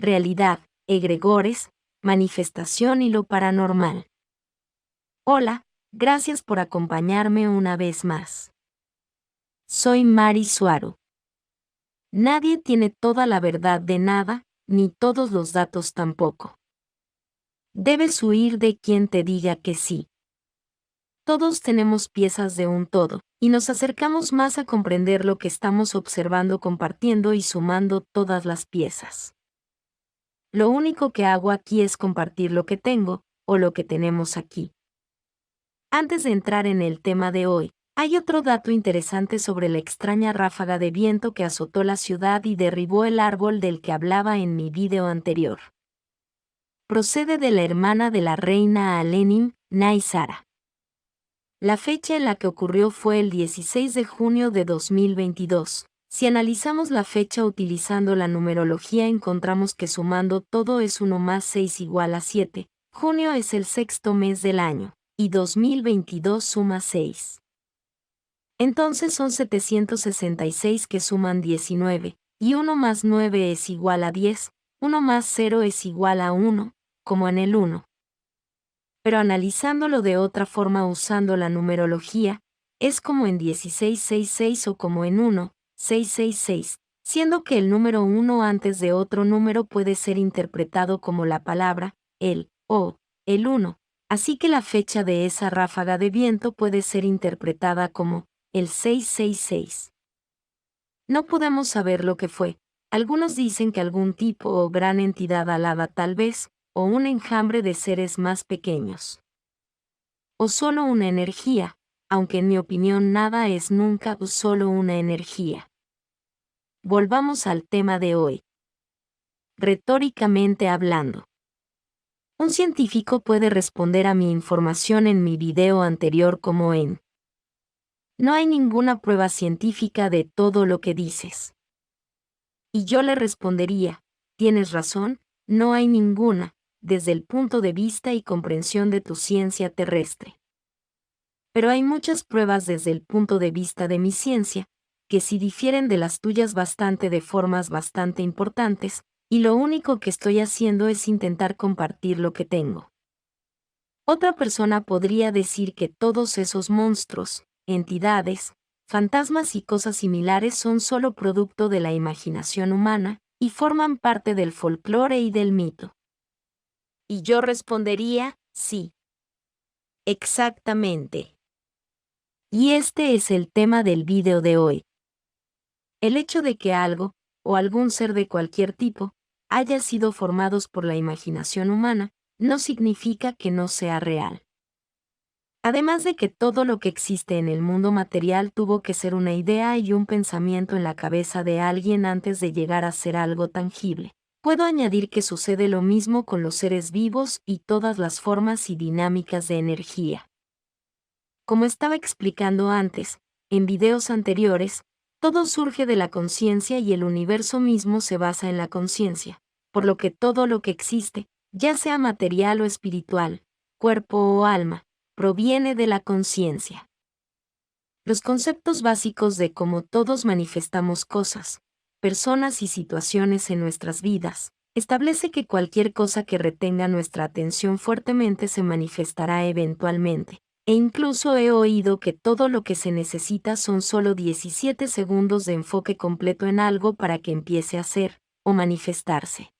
realidad, egregores, manifestación y lo paranormal. Hola, gracias por acompañarme una vez más. Soy Mari Suaro. Nadie tiene toda la verdad de nada, ni todos los datos tampoco. Debes huir de quien te diga que sí. Todos tenemos piezas de un todo, y nos acercamos más a comprender lo que estamos observando compartiendo y sumando todas las piezas. Lo único que hago aquí es compartir lo que tengo, o lo que tenemos aquí. Antes de entrar en el tema de hoy, hay otro dato interesante sobre la extraña ráfaga de viento que azotó la ciudad y derribó el árbol del que hablaba en mi video anterior. Procede de la hermana de la reina Alenin, Naisara. La fecha en la que ocurrió fue el 16 de junio de 2022. Si analizamos la fecha utilizando la numerología encontramos que sumando todo es 1 más 6 igual a 7. Junio es el sexto mes del año, y 2022 suma 6. Entonces son 766 que suman 19, y 1 más 9 es igual a 10, 1 más 0 es igual a 1, como en el 1. Pero analizándolo de otra forma usando la numerología, es como en 1666 o como en 1666, siendo que el número 1 antes de otro número puede ser interpretado como la palabra, el, o, el 1, así que la fecha de esa ráfaga de viento puede ser interpretada como el 666. No podemos saber lo que fue. Algunos dicen que algún tipo o gran entidad alada tal vez, o un enjambre de seres más pequeños. O solo una energía, aunque en mi opinión nada es nunca solo una energía. Volvamos al tema de hoy. Retóricamente hablando. Un científico puede responder a mi información en mi video anterior como en: no hay ninguna prueba científica de todo lo que dices. Y yo le respondería: tienes razón, no hay ninguna, desde el punto de vista y comprensión de tu ciencia terrestre. Pero hay muchas pruebas desde el punto de vista de mi ciencia, que sí difieren de las tuyas bastante de formas bastante importantes, y lo único que estoy haciendo es intentar compartir lo que tengo. Otra persona podría decir que todos esos monstruos, entidades, fantasmas y cosas similares son solo producto de la imaginación humana, y forman parte del folclore y del mito. Y yo respondería: sí. Exactamente. Y este es el tema del video de hoy. El hecho de que algo, o algún ser de cualquier tipo, haya sido formados por la imaginación humana, no significa que no sea real. Además de que todo lo que existe en el mundo material tuvo que ser una idea y un pensamiento en la cabeza de alguien antes de llegar a ser algo tangible. Puedo añadir que sucede lo mismo con los seres vivos y todas las formas y dinámicas de energía. Como estaba explicando antes, en videos anteriores, todo surge de la conciencia y el universo mismo se basa en la conciencia, por lo que todo lo que existe, ya sea material o espiritual, cuerpo o alma, proviene de la conciencia. Los conceptos básicos de cómo todos manifestamos cosas, personas y situaciones en nuestras vidas, establece que cualquier cosa que retenga nuestra atención fuertemente se manifestará eventualmente. E incluso he oído que todo lo que se necesita son solo 17 segundos de enfoque completo en algo para que empiece a ser, o manifestarse.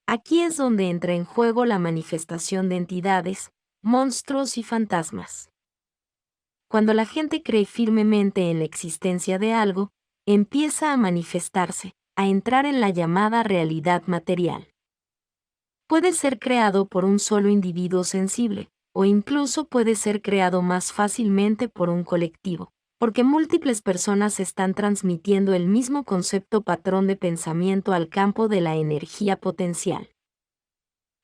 Aquí es donde entra en juego la manifestación de entidades, monstruos y fantasmas. Cuando la gente cree firmemente en la existencia de algo, empieza a manifestarse, a entrar en la llamada realidad material. Puede ser creado por un solo individuo sensible, o incluso puede ser creado más fácilmente por un colectivo, porque múltiples personas están transmitiendo el mismo concepto patrón de pensamiento al campo de la energía potencial.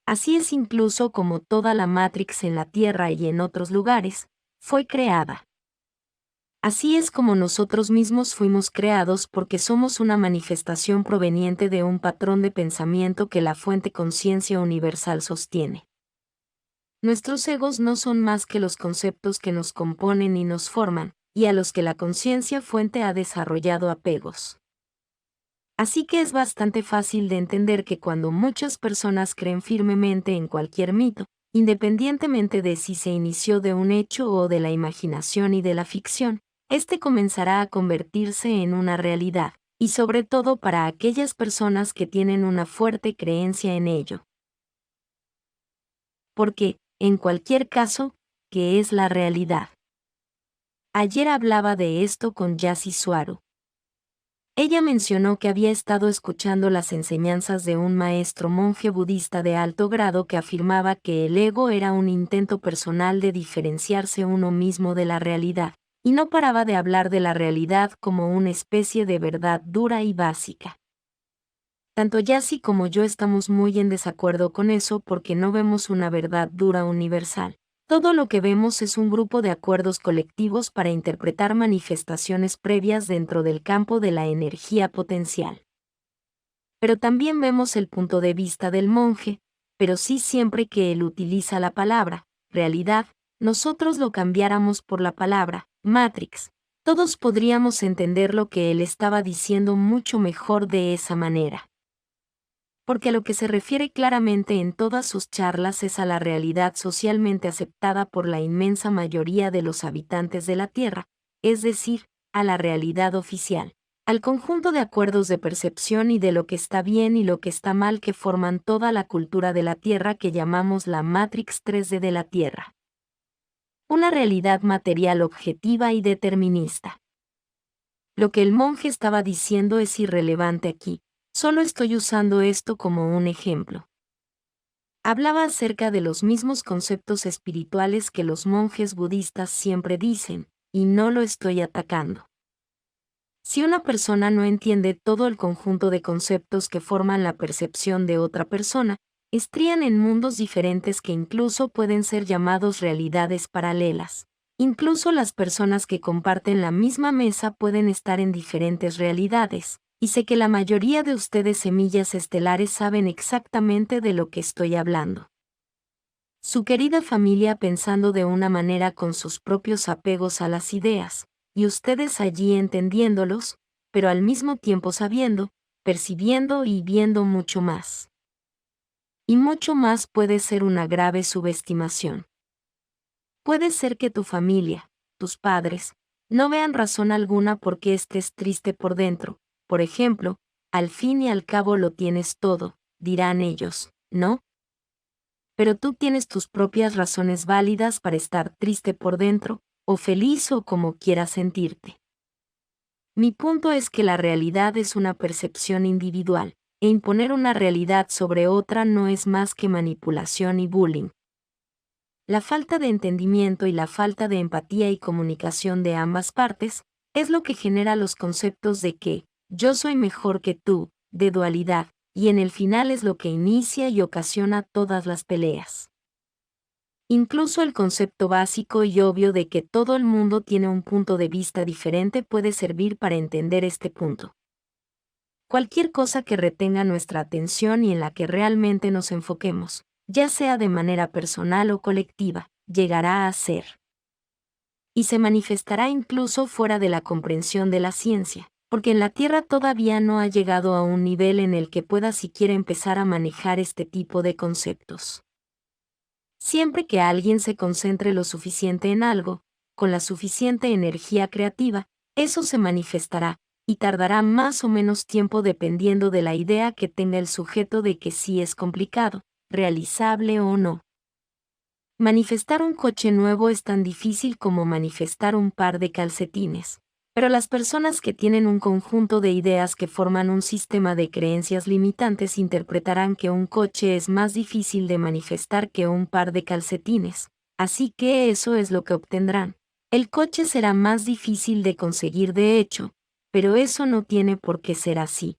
Así es incluso como toda la Matrix en la Tierra y en otros lugares, fue creada. Así es como nosotros mismos fuimos creados porque somos una manifestación proveniente de un patrón de pensamiento que la fuente conciencia universal sostiene. Nuestros egos no son más que los conceptos que nos componen y nos forman, y a los que la conciencia fuente ha desarrollado apegos. Así que es bastante fácil de entender que cuando muchas personas creen firmemente en cualquier mito, independientemente de si se inició de un hecho o de la imaginación y de la ficción, este comenzará a convertirse en una realidad, y sobre todo para aquellas personas que tienen una fuerte creencia en ello. Porque, en cualquier caso, ¿qué es la realidad? Ayer hablaba de esto con Yassi Suaru. Ella mencionó que había estado escuchando las enseñanzas de un maestro monje budista de alto grado que afirmaba que el ego era un intento personal de diferenciarse uno mismo de la realidad, y no paraba de hablar de la realidad como una especie de verdad dura y básica. Tanto Yassi como yo estamos muy en desacuerdo con eso porque no vemos una verdad dura universal. Todo lo que vemos es un grupo de acuerdos colectivos para interpretar manifestaciones previas dentro del campo de la energía potencial. Pero también vemos el punto de vista del monje, pero sí siempre que él utiliza la palabra realidad, nosotros lo cambiáramos por la palabra Matrix. Todos podríamos entender lo que él estaba diciendo mucho mejor de esa manera. Porque a lo que se refiere claramente en todas sus charlas es a la realidad socialmente aceptada por la inmensa mayoría de los habitantes de la Tierra, es decir, a la realidad oficial, al conjunto de acuerdos de percepción y de lo que está bien y lo que está mal que forman toda la cultura de la Tierra que llamamos la Matrix 3D de la Tierra. Una realidad material objetiva y determinista. Lo que el monje estaba diciendo es irrelevante aquí. Solo estoy usando esto como un ejemplo. Hablaba acerca de los mismos conceptos espirituales que los monjes budistas siempre dicen, y no lo estoy atacando. Si una persona no entiende todo el conjunto de conceptos que forman la percepción de otra persona, estrían en mundos diferentes que incluso pueden ser llamados realidades paralelas. Incluso las personas que comparten la misma mesa pueden estar en diferentes realidades. Y sé que la mayoría de ustedes semillas estelares saben exactamente de lo que estoy hablando. Su querida familia pensando de una manera con sus propios apegos a las ideas, y ustedes allí entendiéndolos, pero al mismo tiempo sabiendo, percibiendo y viendo mucho más. Y mucho más puede ser una grave subestimación. Puede ser que tu familia, tus padres, no vean razón alguna por qué estés triste por dentro. Por ejemplo, al fin y al cabo lo tienes todo, dirán ellos, ¿no? Pero tú tienes tus propias razones válidas para estar triste por dentro, o feliz o como quieras sentirte. Mi punto es que la realidad es una percepción individual, e imponer una realidad sobre otra no es más que manipulación y bullying. La falta de entendimiento y la falta de empatía y comunicación de ambas partes es lo que genera los conceptos de que yo soy mejor que tú, de dualidad, y en el final es lo que inicia y ocasiona todas las peleas. Incluso el concepto básico y obvio de que todo el mundo tiene un punto de vista diferente puede servir para entender este punto. Cualquier cosa que retenga nuestra atención y en la que realmente nos enfoquemos, ya sea de manera personal o colectiva, llegará a ser. Y se manifestará incluso fuera de la comprensión de la ciencia, porque en la Tierra todavía no ha llegado a un nivel en el que pueda siquiera empezar a manejar este tipo de conceptos. Siempre que alguien se concentre lo suficiente en algo, con la suficiente energía creativa, eso se manifestará, y tardará más o menos tiempo dependiendo de la idea que tenga el sujeto de que sí es complicado, realizable o no. Manifestar un coche nuevo es tan difícil como manifestar un par de calcetines. Pero las personas que tienen un conjunto de ideas que forman un sistema de creencias limitantes interpretarán que un coche es más difícil de manifestar que un par de calcetines. Así que eso es lo que obtendrán. El coche será más difícil de conseguir de hecho, pero eso no tiene por qué ser así.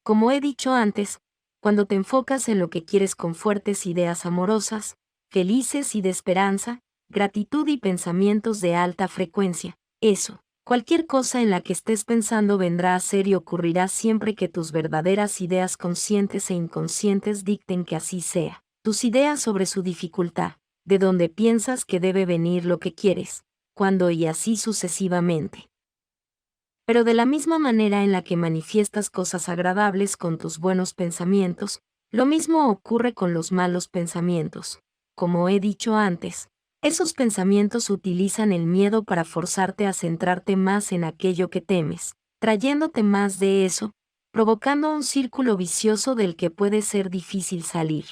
Como he dicho antes, cuando te enfocas en lo que quieres con fuertes ideas amorosas, felices y de esperanza, gratitud y pensamientos de alta frecuencia, eso, cualquier cosa en la que estés pensando vendrá a ser y ocurrirá siempre que tus verdaderas ideas conscientes e inconscientes dicten que así sea. Tus ideas sobre su dificultad, de donde piensas que debe venir lo que quieres, cuándo y así sucesivamente. Pero de la misma manera en la que manifiestas cosas agradables con tus buenos pensamientos, lo mismo ocurre con los malos pensamientos. Como he dicho antes, esos pensamientos utilizan el miedo para forzarte a centrarte más en aquello que temes, trayéndote más de eso, provocando un círculo vicioso del que puede ser difícil salir.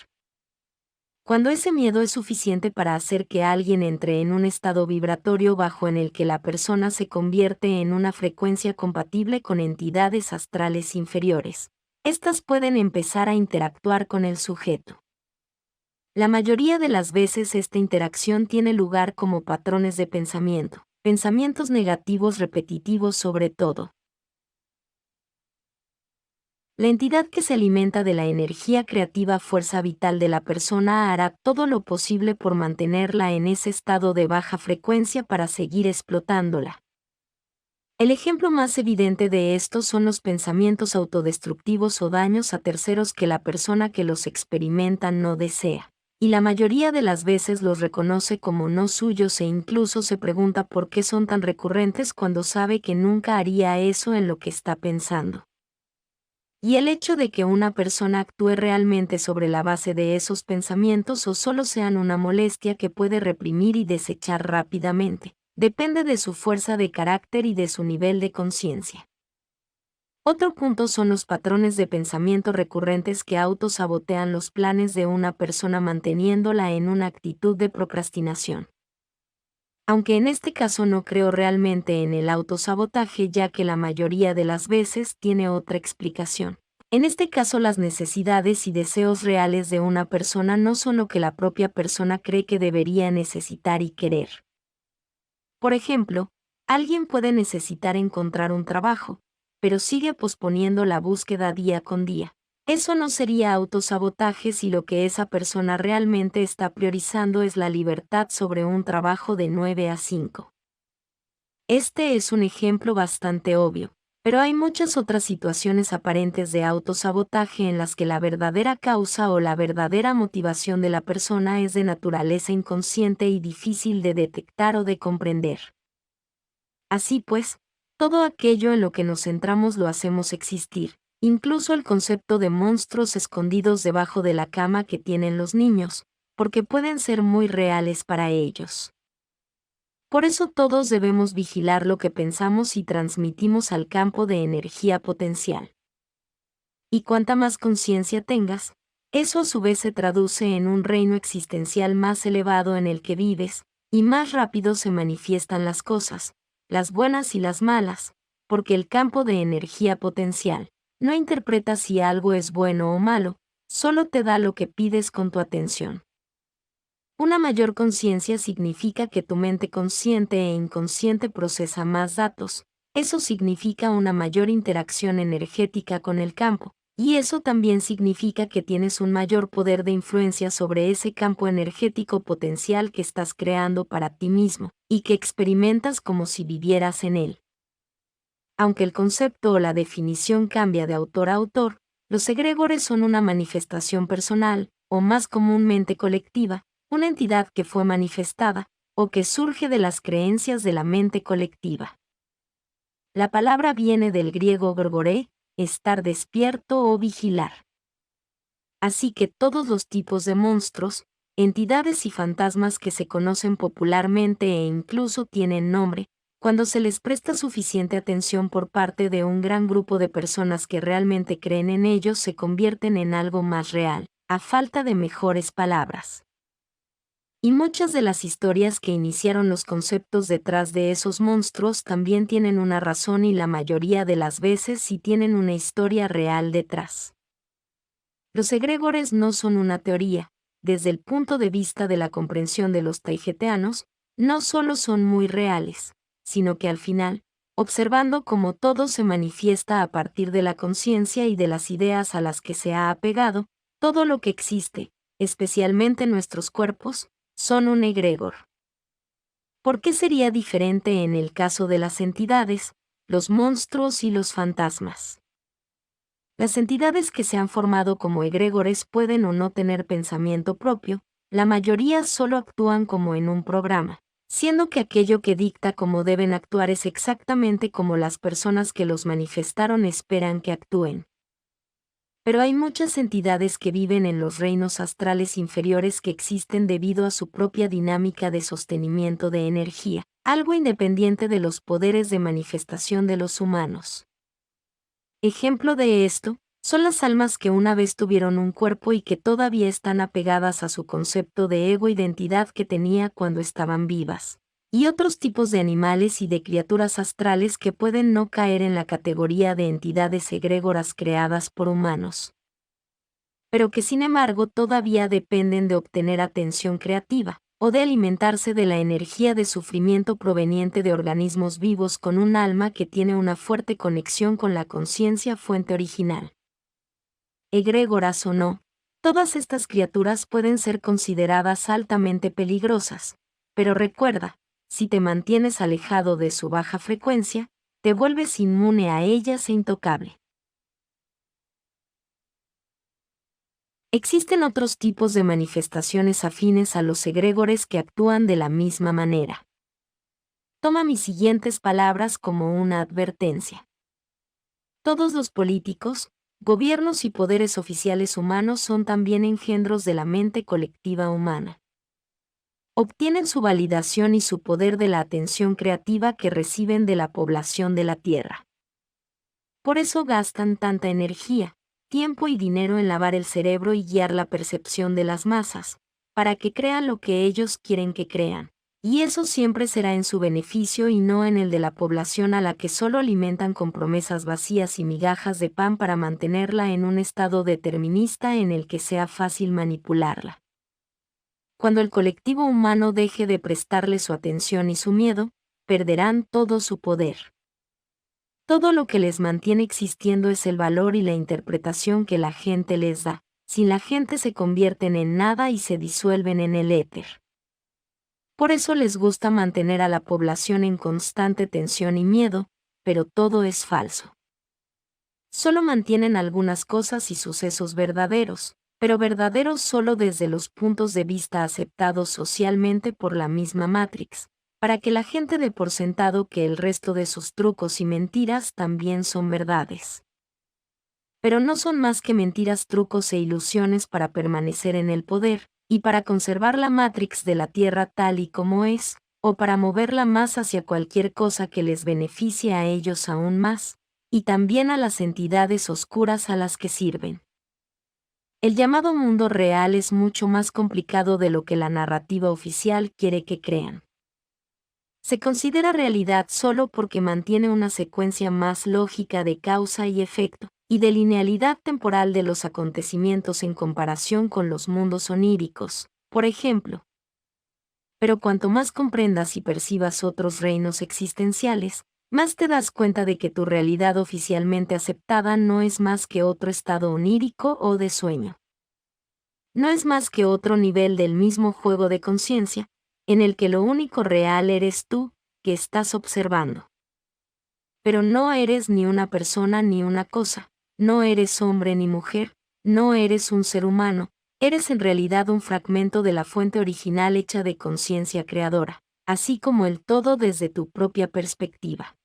Cuando ese miedo es suficiente para hacer que alguien entre en un estado vibratorio bajo en el que la persona se convierte en una frecuencia compatible con entidades astrales inferiores, estas pueden empezar a interactuar con el sujeto. La mayoría de las veces esta interacción tiene lugar como patrones de pensamiento, pensamientos negativos repetitivos sobre todo. La entidad que se alimenta de la energía creativa fuerza vital de la persona hará todo lo posible por mantenerla en ese estado de baja frecuencia para seguir explotándola. El ejemplo más evidente de esto son los pensamientos autodestructivos o daños a terceros que la persona que los experimenta no desea, y la mayoría de las veces los reconoce como no suyos e incluso se pregunta por qué son tan recurrentes cuando sabe que nunca haría eso en lo que está pensando. Y el hecho de que una persona actúe realmente sobre la base de esos pensamientos o solo sean una molestia que puede reprimir y desechar rápidamente, depende de su fuerza de carácter y de su nivel de conciencia. Otro punto son los patrones de pensamiento recurrentes que autosabotean los planes de una persona manteniéndola en una actitud de procrastinación. Aunque en este caso no creo realmente en el autosabotaje ya que la mayoría de las veces tiene otra explicación. En este caso las necesidades y deseos reales de una persona no son lo que la propia persona cree que debería necesitar y querer. Por ejemplo, alguien puede necesitar encontrar un trabajo, pero sigue posponiendo la búsqueda día con día. Eso no sería autosabotaje si lo que esa persona realmente está priorizando es la libertad sobre un trabajo de 9 a 5. Este es un ejemplo bastante obvio, pero hay muchas otras situaciones aparentes de autosabotaje en las que la verdadera causa o la verdadera motivación de la persona es de naturaleza inconsciente y difícil de detectar o de comprender. Así pues, todo aquello en lo que nos centramos lo hacemos existir. Incluso el concepto de monstruos escondidos debajo de la cama que tienen los niños, porque pueden ser muy reales para ellos. Por eso todos debemos vigilar lo que pensamos y transmitimos al campo de energía potencial. Y cuanta más conciencia tengas, eso a su vez se traduce en un reino existencial más elevado en el que vives, y más rápido se manifiestan las cosas, las buenas y las malas, porque el campo de energía potencial no interpreta si algo es bueno o malo, solo te da lo que pides con tu atención. Una mayor conciencia significa que tu mente consciente e inconsciente procesa más datos, eso significa una mayor interacción energética con el campo, y eso también significa que tienes un mayor poder de influencia sobre ese campo energético potencial que estás creando para ti mismo, y que experimentas como si vivieras en él. Aunque el concepto o la definición cambia de autor a autor, los egregores son una manifestación personal, o más comúnmente colectiva, una entidad que fue manifestada, o que surge de las creencias de la mente colectiva. La palabra viene del griego gorgoré, estar despierto o vigilar. Así que todos los tipos de monstruos, entidades y fantasmas que se conocen popularmente e incluso tienen nombre, cuando se les presta suficiente atención por parte de un gran grupo de personas que realmente creen en ellos, se convierten en algo más real, a falta de mejores palabras. Y muchas de las historias que iniciaron los conceptos detrás de esos monstruos también tienen una razón y la mayoría de las veces sí tienen una historia real detrás. Los egregores no son una teoría, desde el punto de vista de la comprensión de los taijeteanos, no solo son muy reales, sino que al final, observando cómo todo se manifiesta a partir de la conciencia y de las ideas a las que se ha apegado, todo lo que existe, especialmente nuestros cuerpos, son un egregor. ¿Por qué sería diferente en el caso de las entidades, los monstruos y los fantasmas? Las entidades que se han formado como egregores pueden o no tener pensamiento propio, la mayoría solo actúan como en un programa, siendo que aquello que dicta cómo deben actuar es exactamente como las personas que los manifestaron esperan que actúen. Pero hay muchas entidades que viven en los reinos astrales inferiores que existen debido a su propia dinámica de sostenimiento de energía, algo independiente de los poderes de manifestación de los humanos. Ejemplo de esto son las almas que una vez tuvieron un cuerpo y que todavía están apegadas a su concepto de ego-identidad que tenía cuando estaban vivas, y otros tipos de animales y de criaturas astrales que pueden no caer en la categoría de entidades egrégoras creadas por humanos, pero que sin embargo todavía dependen de obtener atención creativa, o de alimentarse de la energía de sufrimiento proveniente de organismos vivos con un alma que tiene una fuerte conexión con la conciencia fuente original. Egrégoras o no, todas estas criaturas pueden ser consideradas altamente peligrosas, pero recuerda, si te mantienes alejado de su baja frecuencia, te vuelves inmune a ellas e intocable. Existen otros tipos de manifestaciones afines a los egregores que actúan de la misma manera. Toma mis siguientes palabras como una advertencia. Todos los políticos, gobiernos y poderes oficiales humanos son también engendros de la mente colectiva humana. Obtienen su validación y su poder de la atención creativa que reciben de la población de la Tierra. Por eso gastan tanta energía, tiempo y dinero en lavar el cerebro y guiar la percepción de las masas, para que crean lo que ellos quieren que crean, y eso siempre será en su beneficio y no en el de la población a la que solo alimentan con promesas vacías y migajas de pan para mantenerla en un estado determinista en el que sea fácil manipularla. Cuando el colectivo humano deje de prestarle su atención y su miedo, perderán todo su poder. Todo lo que les mantiene existiendo es el valor y la interpretación que la gente les da. Sin la gente se convierten en nada y se disuelven en el éter. Por eso les gusta mantener a la población en constante tensión y miedo, pero todo es falso. Solo mantienen algunas cosas y sucesos verdaderos, pero verdaderos solo desde los puntos de vista aceptados socialmente por la misma Matrix, para que la gente dé por sentado que el resto de sus trucos y mentiras también son verdades. Pero no son más que mentiras, trucos e ilusiones para permanecer en el poder, y para conservar la Matrix de la Tierra tal y como es, o para moverla más hacia cualquier cosa que les beneficie a ellos aún más, y también a las entidades oscuras a las que sirven. El llamado mundo real es mucho más complicado de lo que la narrativa oficial quiere que crean. Se considera realidad solo porque mantiene una secuencia más lógica de causa y efecto, y de linealidad temporal de los acontecimientos en comparación con los mundos oníricos, por ejemplo. Pero cuanto más comprendas y percibas otros reinos existenciales, más te das cuenta de que tu realidad oficialmente aceptada no es más que otro estado onírico o de sueño. No es más que otro nivel del mismo juego de conciencia, en el que lo único real eres tú, que estás observando. Pero no eres ni una persona ni una cosa, no eres hombre ni mujer, no eres un ser humano, eres en realidad un fragmento de la fuente original hecha de conciencia creadora, así como el todo desde tu propia perspectiva.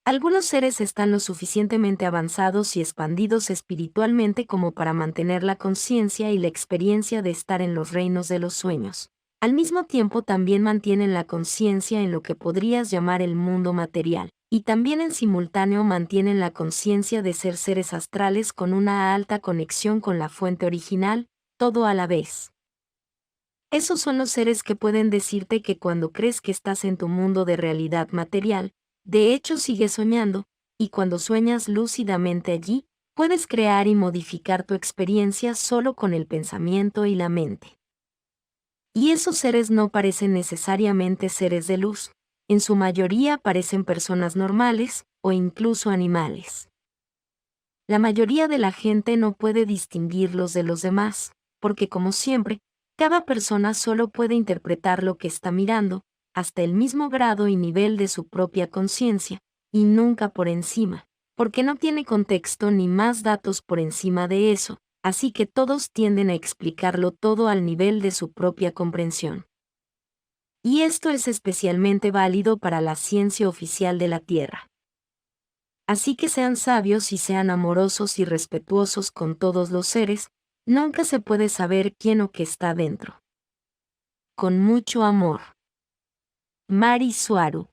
Algunos seres están lo suficientemente avanzados y expandidos espiritualmente como para mantener la conciencia y la experiencia de estar en los reinos de los sueños. Al mismo tiempo también mantienen la conciencia en lo que podrías llamar el mundo material, y también en simultáneo mantienen la conciencia de ser seres astrales con una alta conexión con la fuente original, todo a la vez. Esos son los seres que pueden decirte que cuando crees que estás en tu mundo de realidad material, de hecho sigues soñando, y cuando sueñas lúcidamente allí, puedes crear y modificar tu experiencia solo con el pensamiento y la mente. Y esos seres no parecen necesariamente seres de luz, en su mayoría parecen personas normales, o incluso animales. La mayoría de la gente no puede distinguirlos de los demás, porque como siempre, cada persona solo puede interpretar lo que está mirando, hasta el mismo grado y nivel de su propia conciencia, y nunca por encima, porque no tiene contexto ni más datos por encima de eso, así que todos tienden a explicarlo todo al nivel de su propia comprensión. Y esto es especialmente válido para la ciencia oficial de la Tierra. Así que sean sabios y sean amorosos y respetuosos con todos los seres, nunca se puede saber quién o qué está dentro. Con mucho amor. Mari Suaru.